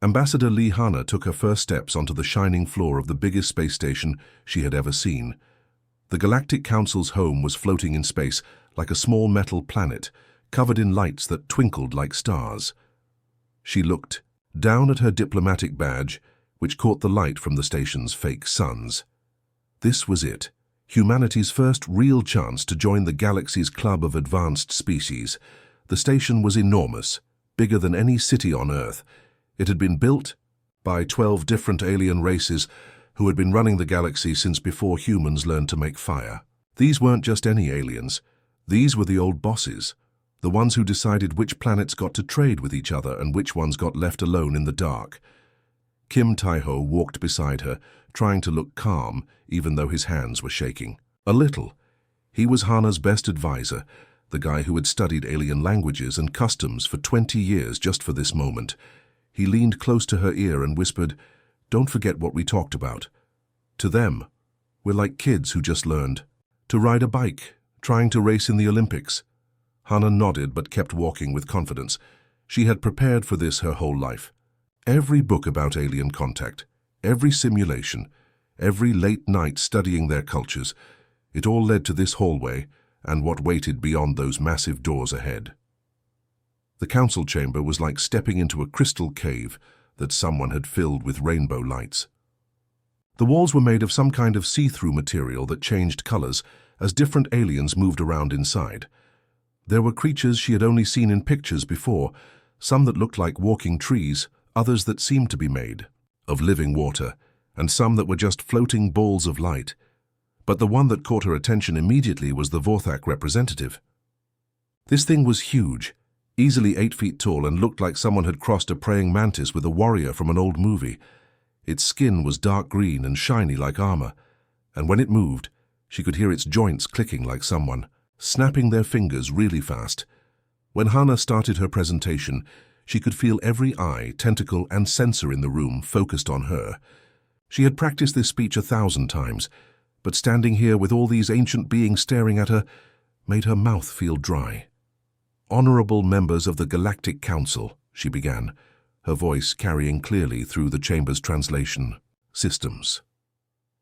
Ambassador Lee Hana took her first steps onto the shining floor of the biggest space station she had ever seen. The Galactic Council's home was floating in space like a small metal planet, covered in lights that twinkled like stars. She looked down at her diplomatic badge, which caught the light from the station's fake suns. This was it, humanity's first real chance to join the galaxy's club of advanced species. The station was enormous, bigger than any city on Earth. It had been built by 12 different alien races who had been running the galaxy since before humans learned to make fire. These weren't just any aliens. These were the old bosses, the ones who decided which planets got to trade with each other and which ones got left alone in the dark. Kim Tae-ho walked beside her, trying to look calm, even though his hands were shaking. A little. He was Hana's best advisor, the guy who had studied alien languages and customs for 20 years just for this moment. He leaned close to her ear and whispered, "Don't forget what we talked about. To them, we're like kids who just learned to ride a bike, trying to race in the Olympics." Hana nodded but kept walking with confidence. She had prepared for this her whole life. Every book about alien contact, every simulation, every late night studying their cultures, it all led to this hallway and what waited beyond those massive doors ahead. The council chamber was like stepping into a crystal cave that someone had filled with rainbow lights. The walls were made of some kind of see-through material that changed colors as different aliens moved around inside. There were creatures she had only seen in pictures before, some that looked like walking trees, others that seemed to be made of living water, and some that were just floating balls of light. But the one that caught her attention immediately was the Vorthak representative. This thing was huge, easily 8 feet tall, and looked like someone had crossed a praying mantis with a warrior from an old movie. Its skin was dark green and shiny like armor, and when it moved, she could hear its joints clicking like someone snapping their fingers really fast. When Hana started her presentation, she could feel every eye, tentacle, and sensor in the room focused on her. She had practiced this speech 1,000 times, but standing here with all these ancient beings staring at her made her mouth feel dry. "Honorable members of the Galactic Council," she began, her voice carrying clearly through the chamber's translation systems.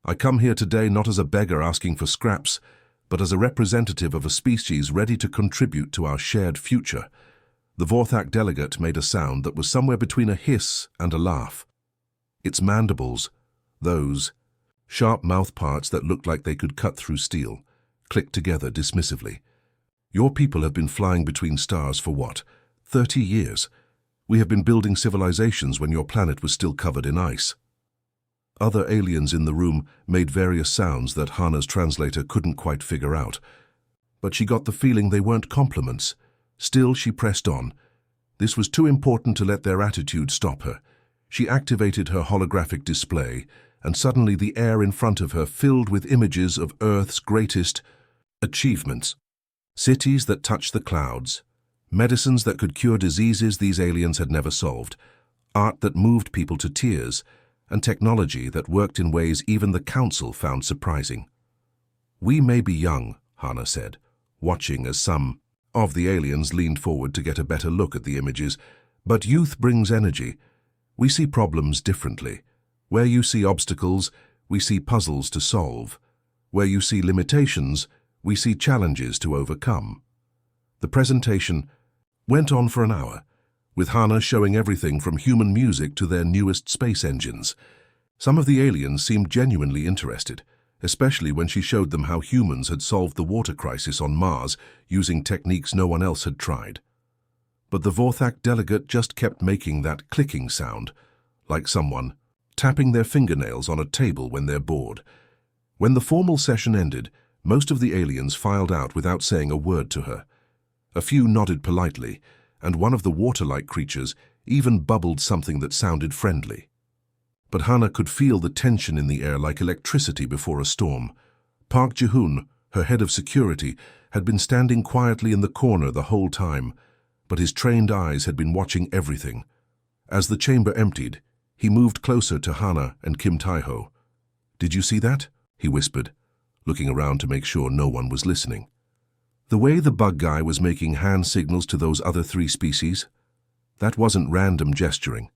"I come here today not as a beggar asking for scraps, but as a representative of a species ready to contribute to our shared future." The Vorthak delegate made a sound that was somewhere between a hiss and a laugh. Its mandibles, those sharp mouth parts that looked like they could cut through steel, clicked together dismissively. "Your people have been flying between stars for what, 30 years? We have been building civilizations when your planet was still covered in ice." Other aliens in the room made various sounds that Hana's translator couldn't quite figure out, but she got the feeling they weren't compliments. Still, she pressed on. This was too important to let their attitude stop her. She activated her holographic display, and suddenly the air in front of her filled with images of Earth's greatest achievements. Cities that touched the clouds, medicines that could cure diseases these aliens had never solved, art that moved people to tears, and technology that worked in ways even the Council found surprising. "We may be young," Hana said, watching as some of the aliens leaned forward to get a better look at the images, "but youth brings energy. We see problems differently. Where you see obstacles, we see puzzles to solve. Where you see limitations, we see challenges to overcome." The presentation went on for an hour, with Hana showing everything from human music to their newest space engines. Some of the aliens seemed genuinely interested, especially when she showed them how humans had solved the water crisis on Mars using techniques no one else had tried. But the Vorthak delegate just kept making that clicking sound, like someone tapping their fingernails on a table when they're bored. When the formal session ended, most of the aliens filed out without saying a word to her. A few nodded politely, and one of the water-like creatures even bubbled something that sounded friendly. But Hana could feel the tension in the air like electricity before a storm. Park Ji-hoon, her head of security, had been standing quietly in the corner the whole time, but his trained eyes had been watching everything. As the chamber emptied, he moved closer to Hana and Kim Tae-ho. "Did you see that?" he whispered, looking around to make sure no one was listening. The way the bug guy was making hand signals to those other 3 species, that wasn't random gesturing.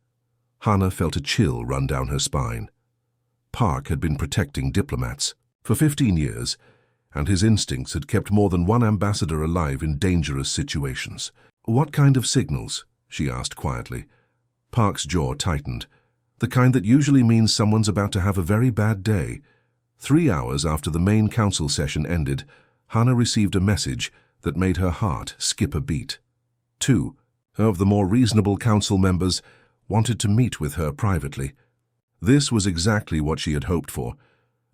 Hannah felt a chill run down her spine. Park had been protecting diplomats for 15 years, and his instincts had kept more than one ambassador alive in dangerous situations. "What kind of signals?" she asked quietly. Park's jaw tightened. "The kind that usually means someone's about to have a very bad day." 3 hours after the main council session ended, Hannah received a message that made her heart skip a beat. 2 of the more reasonable council members wanted to meet with her privately. This was exactly what she had hoped for,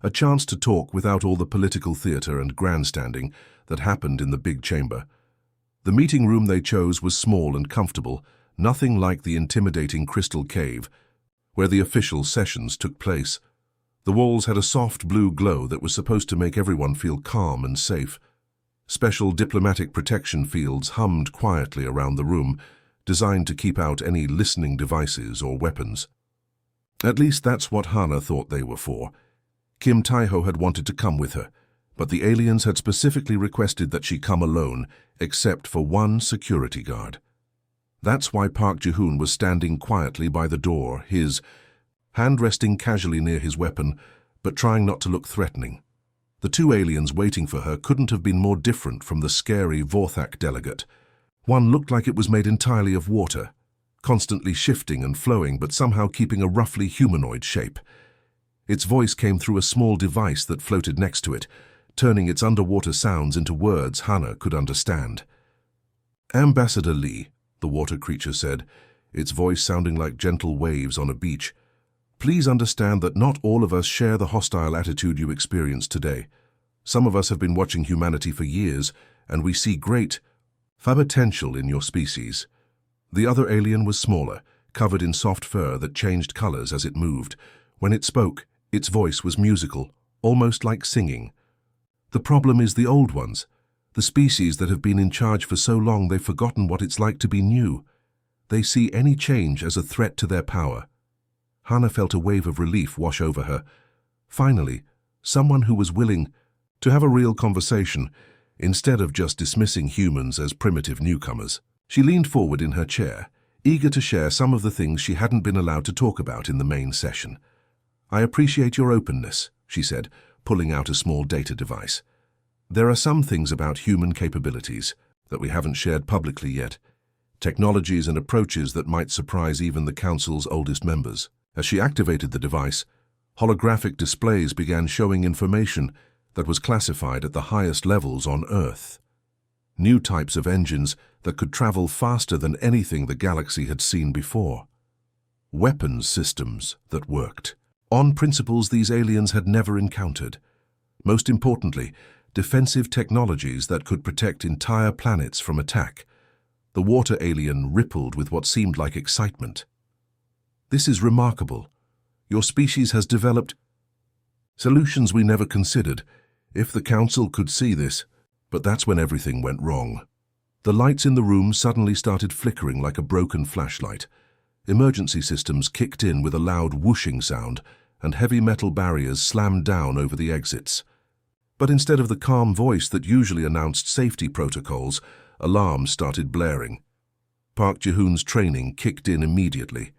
a chance to talk without all the political theatre and grandstanding that happened in the big chamber. The meeting room they chose was small and comfortable, nothing like the intimidating crystal cave where the official sessions took place. The walls had a soft blue glow that was supposed to make everyone feel calm and safe. Special diplomatic protection fields hummed quietly around the room, designed to keep out any listening devices or weapons. At least that's what Hannah thought they were for. Kim Taiho had wanted to come with her, but the aliens had specifically requested that she come alone, except for one security guard. That's why Park Ji-hoon was standing quietly by the door, his hand resting casually near his weapon, but trying not to look threatening. The 2 aliens waiting for her couldn't have been more different from the scary Vorthak delegate. One looked like it was made entirely of water, constantly shifting and flowing, but somehow keeping a roughly humanoid shape. Its voice came through a small device that floated next to it, turning its underwater sounds into words Hannah could understand. "Ambassador Lee," the water creature said, its voice sounding like gentle waves on a beach, "please understand that not all of us share the hostile attitude you experienced today. Some of us have been watching humanity for years, and we see great potential in your species." The other alien was smaller, covered in soft fur that changed colors as it moved. When it spoke, its voice was musical, almost like singing. "The problem is the old ones, the species that have been in charge for so long they've forgotten what it's like to be new. They see any change as a threat to their power." Hannah felt a wave of relief wash over her. Finally, someone who was willing to have a real conversation, instead of just dismissing humans as primitive newcomers. She leaned forward in her chair, eager to share some of the things she hadn't been allowed to talk about in the main session. "I appreciate your openness," she said, pulling out a small data device. "There are some things about human capabilities that we haven't shared publicly yet, technologies and approaches that might surprise even the Council's oldest members." As she activated the device, holographic displays began showing information that was classified at the highest levels on Earth. New types of engines that could travel faster than anything the galaxy had seen before. Weapons systems that worked on principles these aliens had never encountered. Most importantly, defensive technologies that could protect entire planets from attack. The water alien rippled with what seemed like excitement. "This is remarkable. Your species has developed solutions we never considered. If the Council could see this," but that's when everything went wrong. The lights in the room suddenly started flickering like a broken flashlight. Emergency systems kicked in with a loud whooshing sound, and heavy metal barriers slammed down over the exits. But instead of the calm voice that usually announced safety protocols, alarms started blaring. Park Ji-hoon's training kicked in immediately.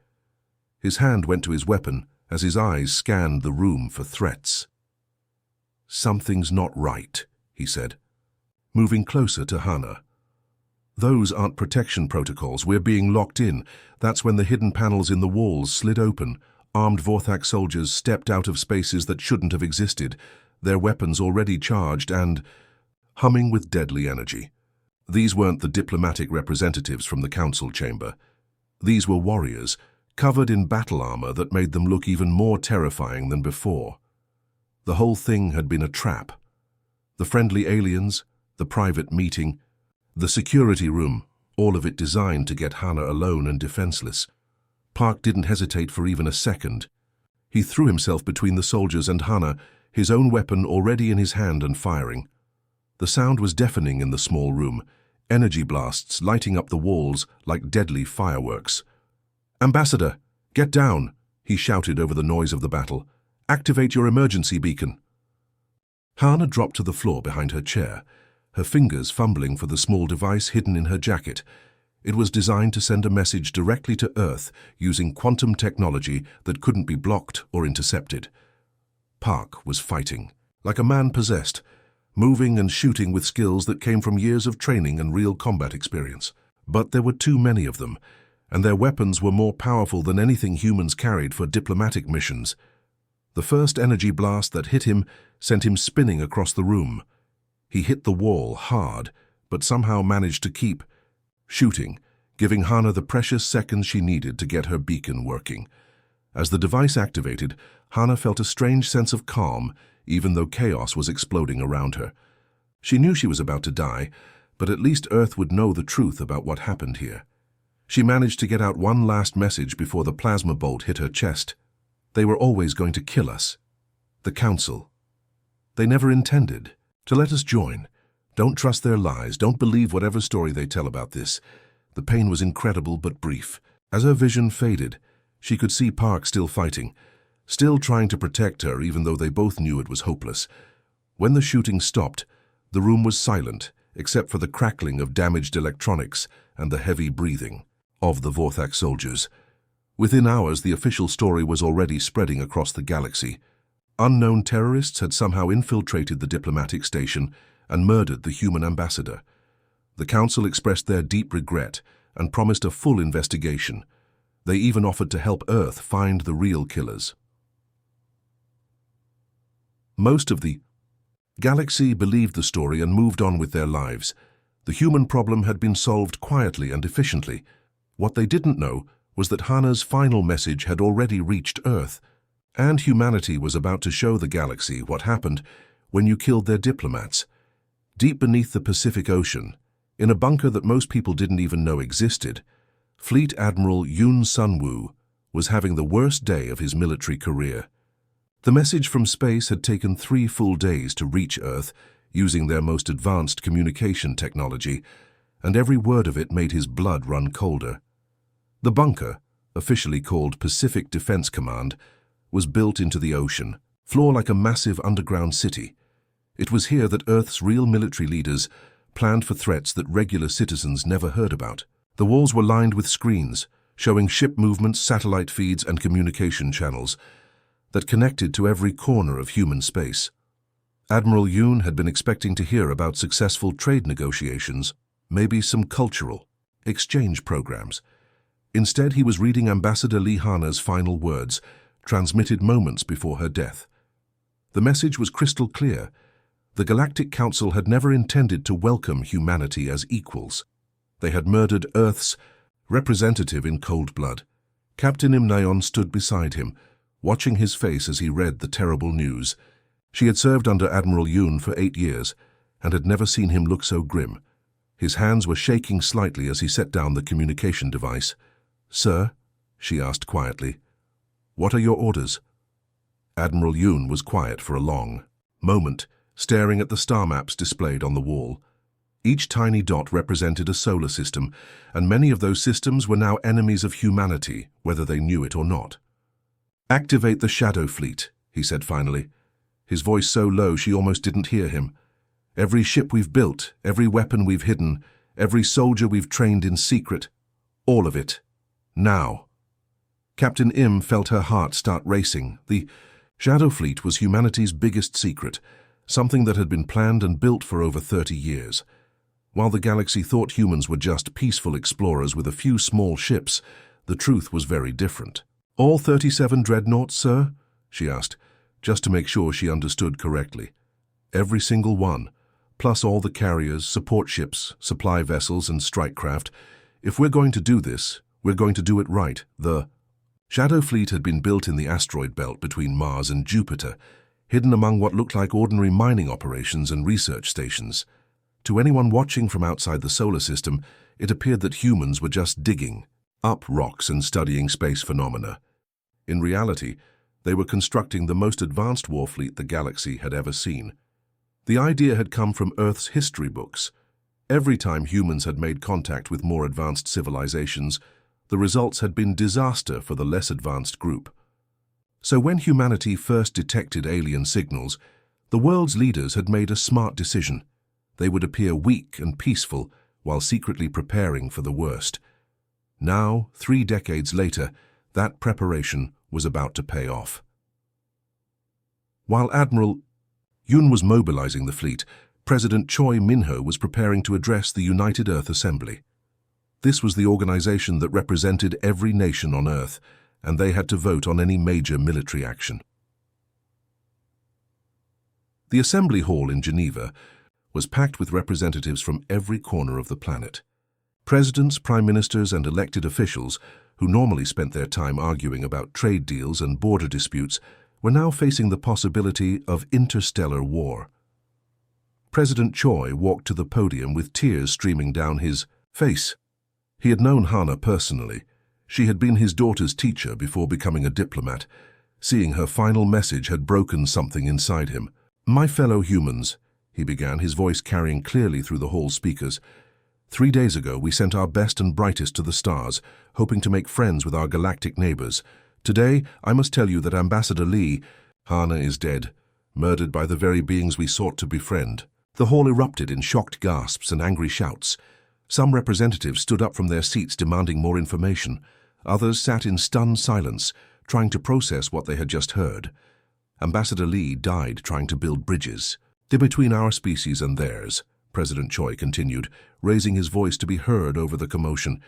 His hand went to his weapon as his eyes scanned the room for threats. "Something's not right," he said, moving closer to Hannah. "Those aren't protection protocols. We're being locked in." That's when the hidden panels in the walls slid open. Armed Vorthak soldiers stepped out of spaces that shouldn't have existed, their weapons already charged and humming with deadly energy. These weren't the diplomatic representatives from the council chamber. These were warriors, covered in battle armor that made them look even more terrifying than before. The whole thing had been a trap. The friendly aliens, the private meeting, the security room, all of it designed to get Hannah alone and defenseless. Park didn't hesitate for even a second. He threw himself between the soldiers and Hannah, his own weapon already in his hand and firing. The sound was deafening in the small room, energy blasts lighting up the walls like deadly fireworks. "Ambassador, get down!" he shouted over the noise of the battle. "Activate your emergency beacon." Hannah dropped to the floor behind her chair, her fingers fumbling for the small device hidden in her jacket. It was designed to send a message directly to Earth using quantum technology that couldn't be blocked or intercepted. Park was fighting, like a man possessed, moving and shooting with skills that came from years of training and real combat experience. But there were too many of them, and their weapons were more powerful than anything humans carried for diplomatic missions. The first energy blast that hit him sent him spinning across the room. He hit the wall hard, but somehow managed to keep shooting, giving Hana the precious seconds she needed to get her beacon working. As the device activated, Hana felt a strange sense of calm, even though chaos was exploding around her. She knew she was about to die, but at least Earth would know the truth about what happened here. She managed to get out one last message before the plasma bolt hit her chest. They were always going to kill us. The Council. They never intended to let us join. Don't trust their lies. Don't believe whatever story they tell about this. The pain was incredible but brief. As her vision faded, she could see Park still fighting, still trying to protect her even though they both knew it was hopeless. When the shooting stopped, the room was silent, except for the crackling of damaged electronics and the heavy breathing of the Vorthak soldiers. Within hours, the official story was already spreading across the galaxy. Unknown terrorists had somehow infiltrated the diplomatic station and murdered the human ambassador. The Council expressed their deep regret and promised a full investigation. They even offered to help Earth find the real killers. Most of the galaxy believed the story and moved on with their lives. The human problem had been solved quietly and efficiently. What they didn't know was that Hana's final message had already reached Earth, and humanity was about to show the galaxy what happened when you killed their diplomats. Deep beneath the Pacific Ocean, in a bunker that most people didn't even know existed, Fleet Admiral Yoon Sun-woo was having the worst day of his military career. The message from space had taken 3 full days to reach Earth using their most advanced communication technology, and every word of it made his blood run colder. The bunker, officially called Pacific Defense Command, was built into the ocean, floor like a massive underground city. It was here that Earth's real military leaders planned for threats that regular citizens never heard about. The walls were lined with screens, showing ship movements, satellite feeds, and communication channels that connected to every corner of human space. Admiral Yoon had been expecting to hear about successful trade negotiations, maybe some cultural exchange programs. Instead, he was reading Ambassador Lee Hana's final words, transmitted moments before her death. The message was crystal clear. The Galactic Council had never intended to welcome humanity as equals. They had murdered Earth's representative in cold blood. Captain Im Nayeon stood beside him, watching his face as he read the terrible news. She had served under Admiral Yoon for 8 years and had never seen him look so grim. His hands were shaking slightly as he set down the communication device. "Sir," she asked quietly, "what are your orders?" Admiral Yoon was quiet for a long moment, staring at the star maps displayed on the wall. Each tiny dot represented a solar system, and many of those systems were now enemies of humanity, whether they knew it or not. "Activate the Shadow Fleet," he said finally, his voice so low she almost didn't hear him. "Every ship we've built, every weapon we've hidden, every soldier we've trained in secret, all of it. Now." Captain Im felt her heart start racing. The Shadow Fleet was humanity's biggest secret, something that had been planned and built for over 30 years. While the galaxy thought humans were just peaceful explorers with a few small ships, the truth was very different. "All 37 dreadnoughts, sir?" she asked, just to make sure she understood correctly. "Every single one, plus all the carriers, support ships, supply vessels, and strike craft. If we're going to do this, we're going to do it right." The Shadow Fleet had been built in the asteroid belt between Mars and Jupiter, hidden among what looked like ordinary mining operations and research stations. To anyone watching from outside the solar system, it appeared that humans were just digging up rocks and studying space phenomena. In reality, they were constructing the most advanced war fleet the galaxy had ever seen. The idea had come from Earth's history books. Every time humans had made contact with more advanced civilizations, the results had been disaster for the less advanced group. So when humanity first detected alien signals, the world's leaders had made a smart decision. They would appear weak and peaceful while secretly preparing for the worst. Now, 3 decades later, that preparation was about to pay off. While Admiral Yun was mobilizing the fleet, President Choi Min-ho was preparing to address the United Earth Assembly. This was the organization that represented every nation on Earth, and they had to vote on any major military action. The Assembly Hall in Geneva was packed with representatives from every corner of the planet. Presidents, prime ministers, and elected officials, who normally spent their time arguing about trade deals and border disputes, were now facing the possibility of interstellar war. President Choi walked to the podium with tears streaming down his face. He had known Hana personally. She had been his daughter's teacher before becoming a diplomat. Seeing her final message had broken something inside him. "My fellow humans," he began, his voice carrying clearly through the hall speakers. "3 days ago, we sent our best and brightest to the stars, hoping to make friends with our galactic neighbors. Today, I must tell you that Ambassador Lee, Hana, is dead, murdered by the very beings we sought to befriend." The hall erupted in shocked gasps and angry shouts. Some representatives stood up from their seats demanding more information. Others sat in stunned silence, trying to process what they had just heard. Ambassador Lee died trying to build bridges. "Between our species and theirs," President Choi continued, raising his voice to be heard over the commotion.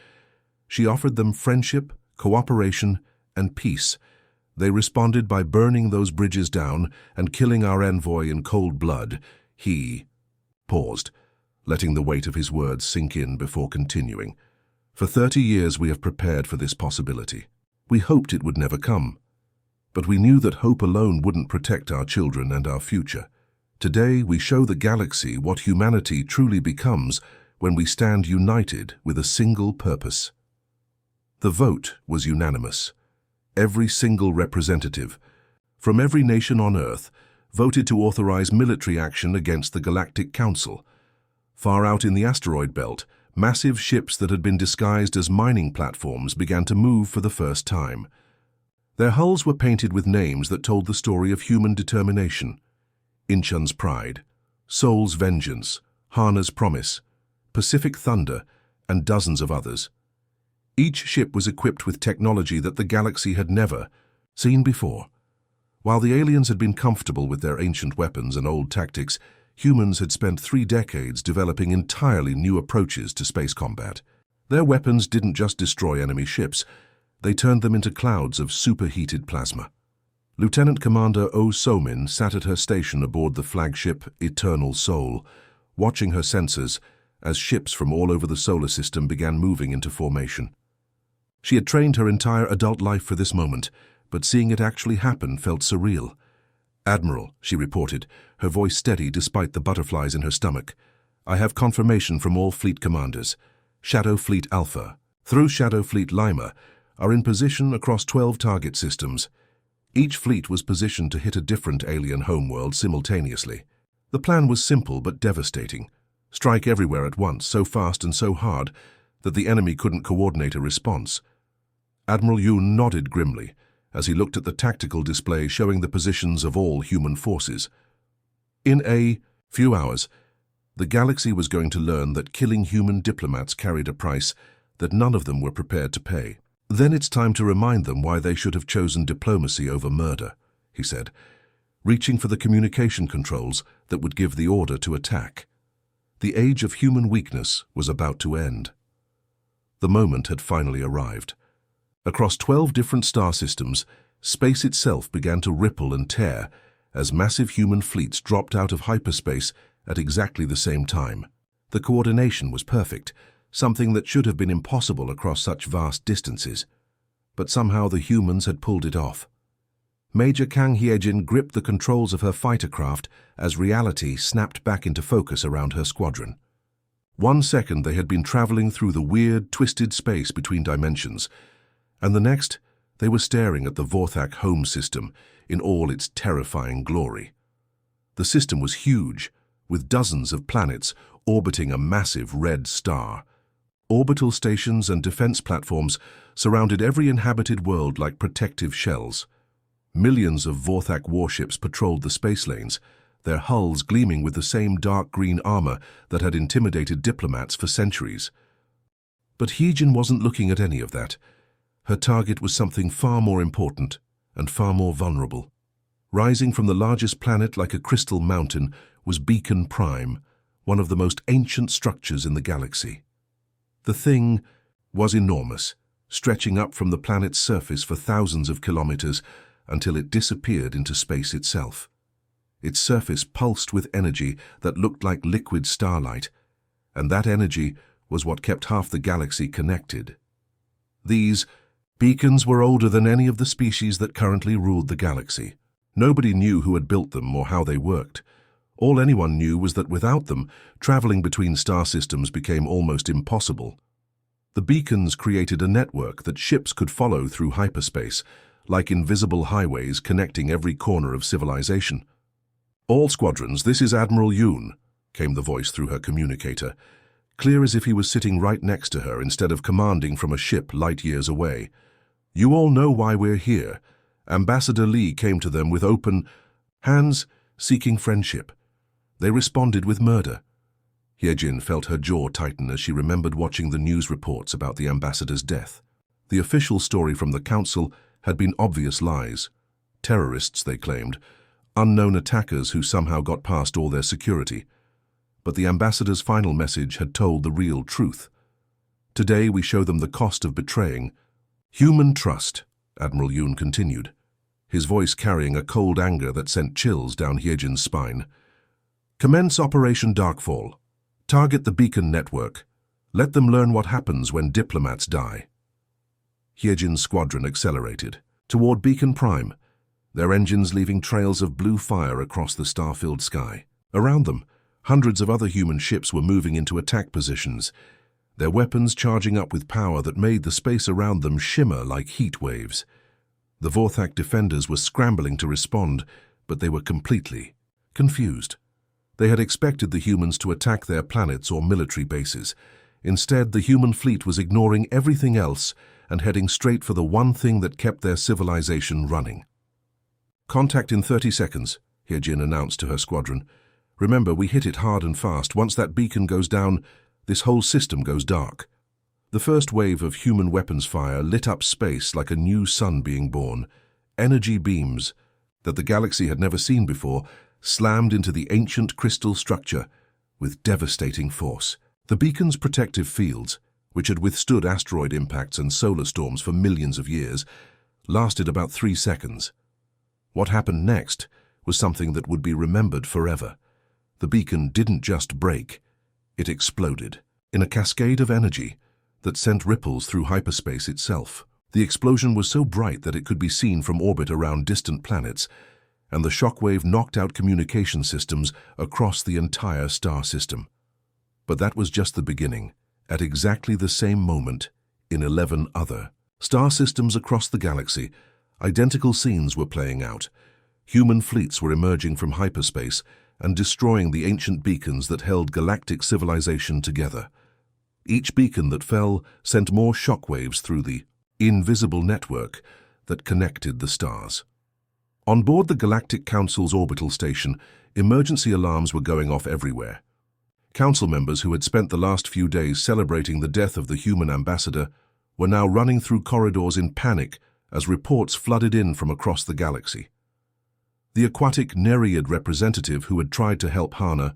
"She offered them friendship, cooperation, and peace. They responded by burning those bridges down and killing our envoy in cold blood. He..." paused, letting the weight of his words sink in before continuing. "For 30 years we have prepared for this possibility. We hoped it would never come. But we knew that hope alone wouldn't protect our children and our future. Today we show the galaxy what humanity truly becomes when we stand united with a single purpose." The vote was unanimous. Every single representative, from every nation on Earth, voted to authorize military action against the Galactic Council. Far out in the asteroid belt, massive ships that had been disguised as mining platforms began to move for the first time. Their hulls were painted with names that told the story of human determination. Inchun's Pride, Soul's Vengeance, Hana's Promise, Pacific Thunder, and dozens of others. Each ship was equipped with technology that the galaxy had never seen before. While the aliens had been comfortable with their ancient weapons and old tactics, humans had spent 3 decades developing entirely new approaches to space combat. Their weapons didn't just destroy enemy ships, they turned them into clouds of superheated plasma. Lieutenant Commander Oh So-min sat at her station aboard the flagship Eternal Soul, watching her sensors as ships from all over the solar system began moving into formation. She had trained her entire adult life for this moment, but seeing it actually happen felt surreal. "Admiral," she reported, her voice steady despite the butterflies in her stomach, "I have confirmation from all fleet commanders. Shadow Fleet Alpha, through Shadow Fleet Lima, are in position across 12 target systems. Each fleet was positioned to hit a different alien homeworld simultaneously. The plan was simple but devastating. Strike everywhere at once, so fast and so hard that the enemy couldn't coordinate a response." Admiral Yoon nodded grimly as he looked at the tactical display showing the positions of all human forces. In a few hours, the galaxy was going to learn that killing human diplomats carried a price that none of them were prepared to pay. "Then it's time to remind them why they should have chosen diplomacy over murder," he said, reaching for the communication controls that would give the order to attack. The age of human weakness was about to end. The moment had finally arrived. Across 12 different star systems, space itself began to ripple and tear as massive human fleets dropped out of hyperspace at exactly the same time. The coordination was perfect, something that should have been impossible across such vast distances. But somehow the humans had pulled it off. Major Kang Hyejin gripped the controls of her fighter craft as reality snapped back into focus around her squadron. 1 second they had been traveling through the weird, twisted space between dimensions, and the next they were staring at the Vorthak home system in all its terrifying glory. The system was huge, with dozens of planets orbiting a massive red star. Orbital stations and defense platforms surrounded every inhabited world like protective shells. Millions of Vorthak warships patrolled the space lanes, their hulls gleaming with the same dark green armor that had intimidated diplomats for centuries. But Hyejin wasn't looking at any of that. Her target was something far more important and far more vulnerable. Rising from the largest planet like a crystal mountain was Beacon Prime, one of the most ancient structures in the galaxy. The thing was enormous, stretching up from the planet's surface for thousands of kilometers until it disappeared into space itself. Its surface pulsed with energy that looked like liquid starlight, and that energy was what kept half the galaxy connected. These beacons were older than any of the species that currently ruled the galaxy. Nobody knew who had built them or how they worked. All anyone knew was that without them, traveling between star systems became almost impossible. The beacons created a network that ships could follow through hyperspace, like invisible highways connecting every corner of civilization. "All squadrons, this is Admiral Yoon," came the voice through her communicator, clear as if he was sitting right next to her instead of commanding from a ship light years away. "You all know why we're here. Ambassador Lee came to them with open hands, seeking friendship. They responded with murder." Hyejin felt her jaw tighten as she remembered watching the news reports about the ambassador's death. The official story from the council had been obvious lies. Terrorists, they claimed, unknown attackers who somehow got past all their security. But the ambassador's final message had told the real truth. "Today we show them the cost of betraying human trust," Admiral Yoon continued, his voice carrying a cold anger that sent chills down Hyejin's spine. "Commence Operation Darkfall. Target the beacon network. Let them learn what happens when diplomats die." Hyejin's squadron accelerated toward Beacon Prime, their engines leaving trails of blue fire across the star-filled sky. Around them, hundreds of other human ships were moving into attack positions, their weapons charging up with power that made the space around them shimmer like heat waves. The Vorthak defenders were scrambling to respond, but they were completely confused. They had expected the humans to attack their planets or military bases. Instead, the human fleet was ignoring everything else and heading straight for the one thing that kept their civilization running. "Contact in 30 seconds, Hyejin announced to her squadron. "Remember, we hit it hard and fast. Once that beacon goes down, this whole system goes dark." The first wave of human weapons fire lit up space like a new sun being born. Energy beams that the galaxy had never seen before slammed into the ancient crystal structure with devastating force. The beacon's protective fields, which had withstood asteroid impacts and solar storms for millions of years, lasted about 3 seconds. What happened next was something that would be remembered forever. The beacon didn't just break, it exploded in a cascade of energy that sent ripples through hyperspace itself. The explosion was so bright that it could be seen from orbit around distant planets, and the shockwave knocked out communication systems across the entire star system. But that was just the beginning. At exactly the same moment, in 11 other star systems across the galaxy, identical scenes were playing out. Human fleets were emerging from hyperspace and destroying the ancient beacons that held galactic civilization together. Each beacon that fell sent more shockwaves through the invisible network that connected the stars. On board the Galactic Council's orbital station, emergency alarms were going off everywhere. Council members who had spent the last few days celebrating the death of the human ambassador were now running through corridors in panic as reports flooded in from across the galaxy. The aquatic Nereid representative who had tried to help Hana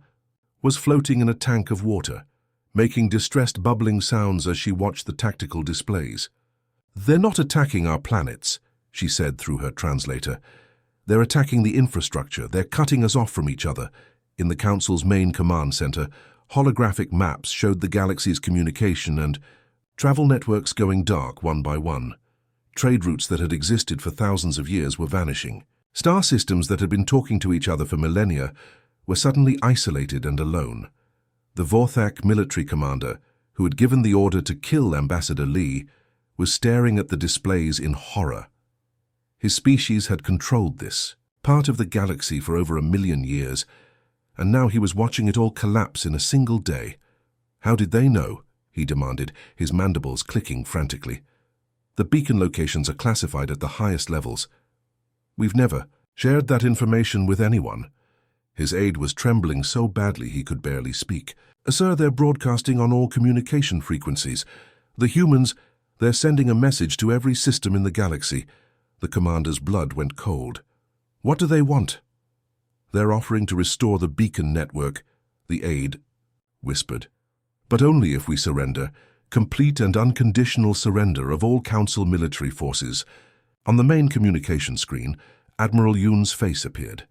was floating in a tank of water, making distressed bubbling sounds as she watched the tactical displays. "They're not attacking our planets," she said through her translator. "They're attacking the infrastructure. They're cutting us off from each other." In the Council's main command center, holographic maps showed the galaxy's communication and travel networks going dark one by one. Trade routes that had existed for thousands of years were vanishing. Star systems that had been talking to each other for millennia were suddenly isolated and alone. The Vorthak military commander, who had given the order to kill Ambassador Lee, was staring at the displays in horror. His species had controlled this, part of the galaxy for over 1,000,000 years, and now he was watching it all collapse in a single day. "How did they know?" he demanded, his mandibles clicking frantically. "The beacon locations are classified at the highest levels. We've never shared that information with anyone." His aide was trembling so badly he could barely speak. "Sir, they're broadcasting on all communication frequencies. The humans, they're sending a message to every system in the galaxy." The commander's blood went cold. "What do they want?" "They're offering to restore the beacon network," the aide whispered. "But only if we surrender. Complete and unconditional surrender of all Council military forces." On the main communication screen, Admiral Yoon's face appeared,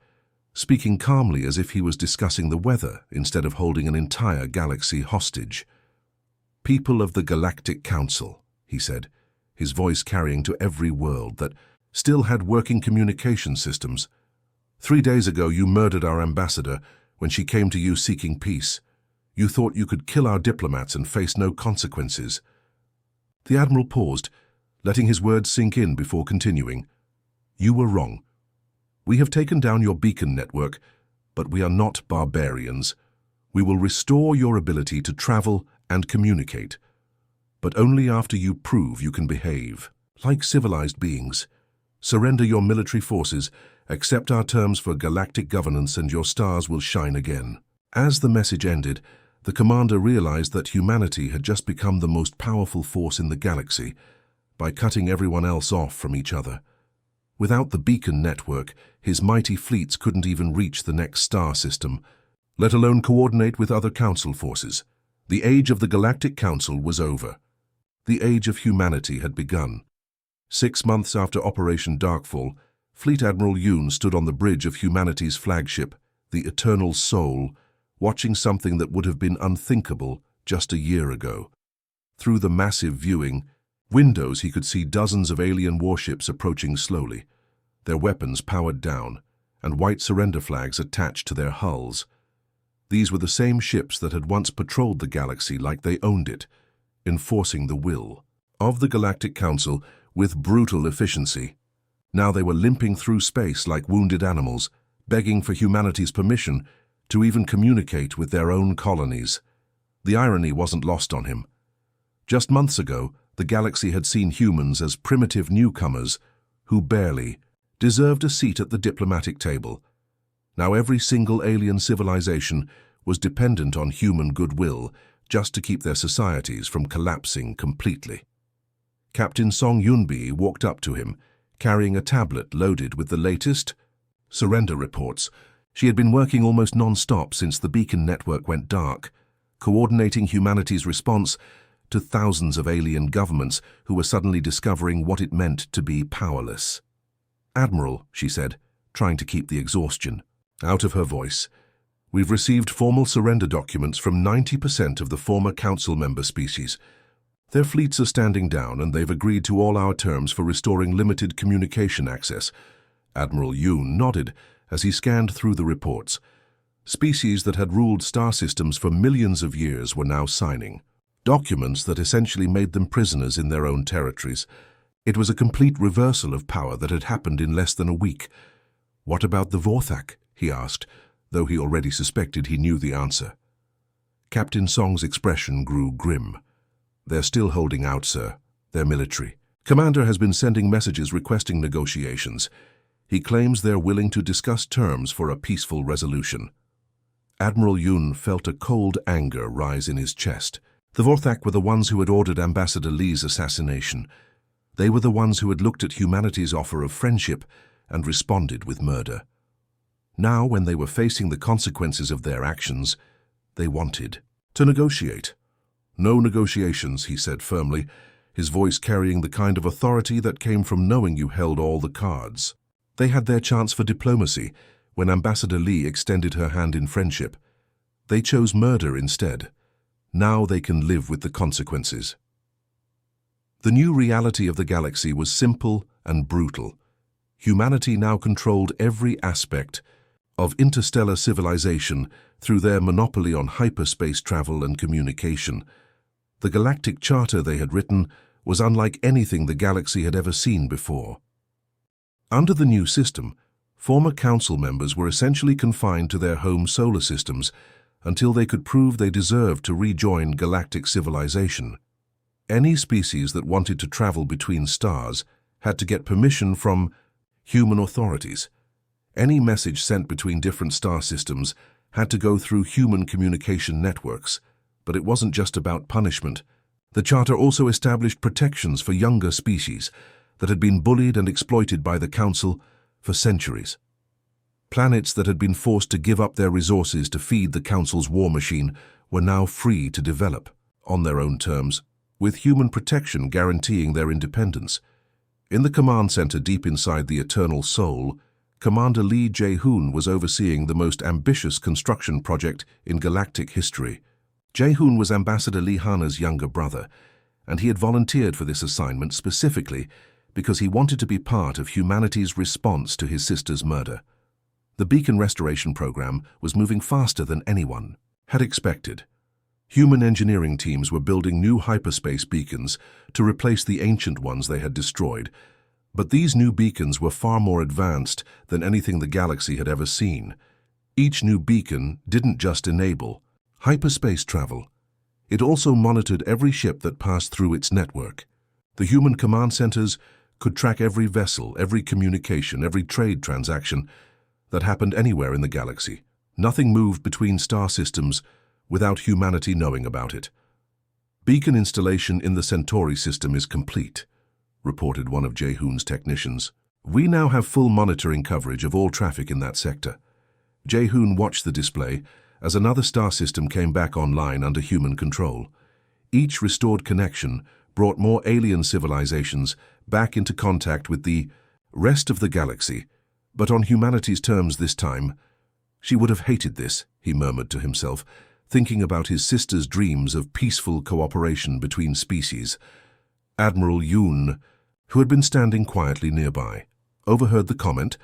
speaking calmly as if he was discussing the weather instead of holding an entire galaxy hostage. "People of the Galactic Council," he said, his voice carrying to every world that still had working communication systems. "3 days ago you murdered our ambassador when she came to you seeking peace. You thought you could kill our diplomats and face no consequences." The Admiral paused, letting his words sink in before continuing. "You were wrong. We have taken down your beacon network, but we are not barbarians. We will restore your ability to travel and communicate, but only after you prove you can behave like civilized beings. Surrender your military forces, accept our terms for galactic governance, and your stars will shine again." As the message ended, the commander realized that humanity had just become the most powerful force in the galaxy by cutting everyone else off from each other. Without the beacon network, his mighty fleets couldn't even reach the next star system, let alone coordinate with other council forces. The age of the Galactic Council was over. The age of humanity had begun. 6 months after Operation Darkfall, Fleet Admiral Yoon stood on the bridge of humanity's flagship, the Eternal Soul, watching something that would have been unthinkable just a year ago. Through the massive viewing windows, he could see dozens of alien warships approaching slowly, their weapons powered down, and white surrender flags attached to their hulls. These were the same ships that had once patrolled the galaxy like they owned it, enforcing the will of the Galactic Council with brutal efficiency. Now they were limping through space like wounded animals, begging for humanity's permission to even communicate with their own colonies. The irony wasn't lost on him. Just months ago, the galaxy had seen humans as primitive newcomers who barely deserved a seat at the diplomatic table. Now every single alien civilization was dependent on human goodwill just to keep their societies from collapsing completely. Captain Song Yunbi walked up to him, carrying a tablet loaded with the latest surrender reports. She had been working almost non-stop since the beacon network went dark, coordinating humanity's response to thousands of alien governments who were suddenly discovering what it meant to be powerless. "Admiral," she said, trying to keep the exhaustion out of her voice, "we've received formal surrender documents from 90% of the former council member species. Their fleets are standing down and they've agreed to all our terms for restoring limited communication access." Admiral Yoon nodded as he scanned through the reports. Species that had ruled star systems for millions of years were now signing documents that essentially made them prisoners in their own territories. It was a complete reversal of power that had happened in less than a week. "What about the Vorthak?" he asked, though he already suspected he knew the answer. Captain Song's expression grew grim. "They're still holding out, sir. Their military commander has been sending messages requesting negotiations. He claims they're willing to discuss terms for a peaceful resolution." Admiral Yoon felt a cold anger rise in his chest. The Vorthak were the ones who had ordered Ambassador Lee's assassination. They were the ones who had looked at humanity's offer of friendship and responded with murder. Now, when they were facing the consequences of their actions, they wanted to negotiate. "No negotiations," he said firmly, his voice carrying the kind of authority that came from knowing you held all the cards. They had their chance for diplomacy when Ambassador Lee extended her hand in friendship. They chose murder instead. Now they can live with the consequences. The new reality of the galaxy was simple and brutal. Humanity now controlled every aspect of interstellar civilization through their monopoly on hyperspace travel and communication. The galactic charter they had written was unlike anything the galaxy had ever seen before. Under the new system, former council members were essentially confined to their home solar systems until they could prove they deserved to rejoin galactic civilization. Any species that wanted to travel between stars had to get permission from human authorities. Any message sent between different star systems had to go through human communication networks. But it wasn't just about punishment. The Charter also established protections for younger species that had been bullied and exploited by the Council for centuries. Planets that had been forced to give up their resources to feed the Council's war machine were now free to develop on their own terms, with human protection guaranteeing their independence. In the command center deep inside the Eternal Soul, Commander Lee Jae-hoon was overseeing the most ambitious construction project in galactic history. Jae-hoon was Ambassador Lee Hana's younger brother, and he had volunteered for this assignment specifically because he wanted to be part of humanity's response to his sister's murder. The beacon restoration program was moving faster than anyone had expected. Human engineering teams were building new hyperspace beacons to replace the ancient ones they had destroyed, but these new beacons were far more advanced than anything the galaxy had ever seen. Each new beacon didn't just enable hyperspace travel. It also monitored every ship that passed through its network. The human command centers could track every vessel, every communication, every trade transaction that happened anywhere in the galaxy. Nothing moved between star systems without humanity knowing about it. "Beacon installation in the Centauri system is complete," reported one of Jae-hoon's technicians. "We now have full monitoring coverage of all traffic in that sector." Jae-hoon watched the display as another star system came back online under human control. Each restored connection brought more alien civilizations back into contact with the rest of the galaxy, but on humanity's terms this time. "She would have hated this," he murmured to himself, thinking about his sister's dreams of peaceful cooperation between species. Admiral Yoon, who had been standing quietly nearby, overheard the comment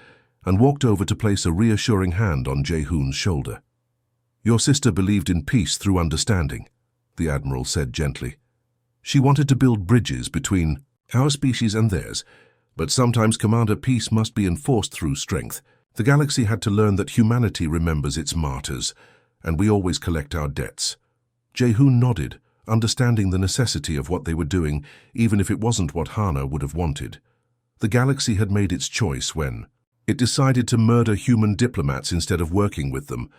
and walked over to place a reassuring hand on Jae-hoon's shoulder. "Your sister believed in peace through understanding," the Admiral said gently. "She wanted to build bridges between our species and theirs, but sometimes, Commander, peace must be enforced through strength. The galaxy had to learn that humanity remembers its martyrs, and we always collect our debts." Jae-hoon nodded, understanding the necessity of what they were doing, even if it wasn't what Hana would have wanted. The galaxy had made its choice when it decided to murder human diplomats instead of working with them.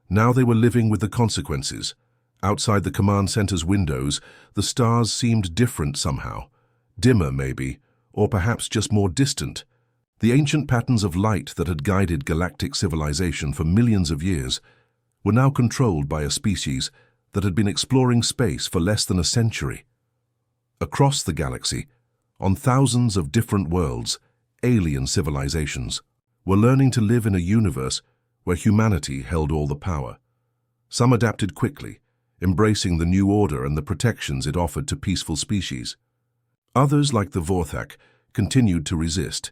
Now they were living with the consequences. Outside the command center's windows, the stars seemed different somehow. Dimmer, maybe, or perhaps just more distant. The ancient patterns of light that had guided galactic civilization for millions of years were now controlled by a species that had been exploring space for less than a century. Across the galaxy, on thousands of different worlds, alien civilizations were learning to live in a universe where humanity held all the power. Some adapted quickly, embracing the new order and the protections it offered to peaceful species. Others, like the Vorthak, continued to resist,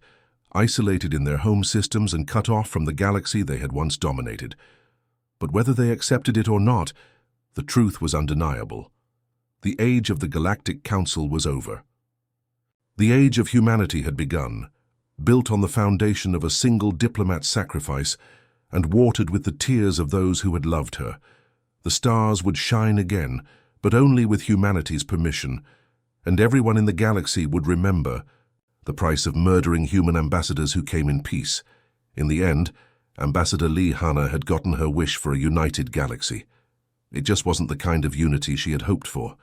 isolated in their home systems and cut off from the galaxy they had once dominated. But whether they accepted it or not, the truth was undeniable. The age of the Galactic Council was over. The age of humanity had begun, built on the foundation of a single diplomat's sacrifice and watered with the tears of those who had loved her. The stars would shine again, but only with humanity's permission, and everyone in the galaxy would remember the price of murdering human ambassadors who came in peace. In the end, Ambassador Lee Hana had gotten her wish for a united galaxy. It just wasn't the kind of unity she had hoped for.